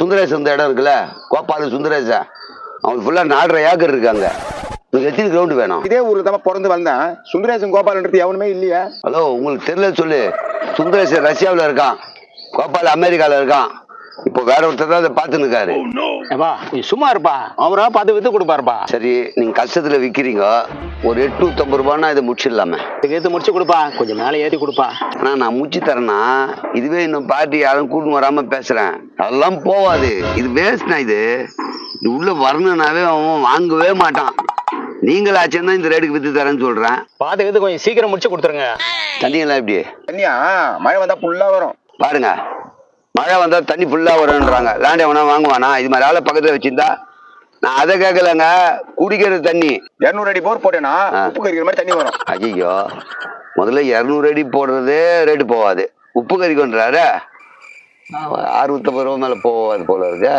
சுந்தரேசன் இந்த இடம் இருக்குல்ல, கோபாலு சுந்தரேசன், அவனுக்கு ஃபுல்லா 4.5 ஏக்கர் இருக்காங்க. எத்தனை கிரவுண்ட் வேணும்? இதே ஊருக்கு தான் பிறந்து வந்தேன். சுந்தரேசன் கோபாலன்றது எவனுமே இல்லையா? ஹலோ, உங்களுக்கு தெரியல சொல்லு. சுந்தரேசன் ரஷ்யாவில் இருக்கான், கோபால் அமெரிக்காவில் இருக்கான். இப்போ வேற ஒருத்தர் தான் அதை பார்த்துன்னு இருக்காரு. சும்மா இருப்பா, அவரா பார்த்து வித்து கொடுப்பாருப்பா. சரி, நீங்க கஷ்டத்துல விற்கிறீங்க, ஒரு 850 ரூபான்னா இதை முடிச்சிடலாமே. ஏற்று முடிச்சு கொடுப்பா, கொஞ்சம் மேலே ஏற்றி கொடுப்பா. ஆனா நான் முடிச்சு தரேன்னா இதுவே இன்னும் பார்ட்டி யாரும் கூட்டு வராம பேசுறேன், அதெல்லாம் போவாது. இது வேஸ்ட்னா, இது உள்ள வரணும்னாவே அவன் வாங்கவே மாட்டான். நீங்களாச்சும் தான் இந்த ரேட்டுக்கு வித்து தரேன்னு சொல்றேன். பார்த்து கொஞ்சம் சீக்கிரம் முடிச்சு கொடுத்துருங்க. தண்ணியெல்லாம் எப்படி? தண்ணியா மழை வந்தா ஃபுல்லா வரும். பாருங்க, மழை வந்தா தண்ணி ஃபுல்லா வரும்ன்றாங்க. லேண்ட் எவனா வாங்குவானா? இது மாதிரி ஆளை பக்கத்துல வச்சிருந்தா. நான் அதை கேட்கலங்க, குடிக்கிற தண்ணி 200 அடி போர் போட்டேன்னா உப்பு கறிக்கிற மாதிரி தண்ணி வரும். ஐயோ, முதல்ல 200 அடி போடுறதே ரேட்டு போவாது, உப்பு கறிக்கொன்றாரு. 650 ரூபா மேல போவாது போல இருக்கு.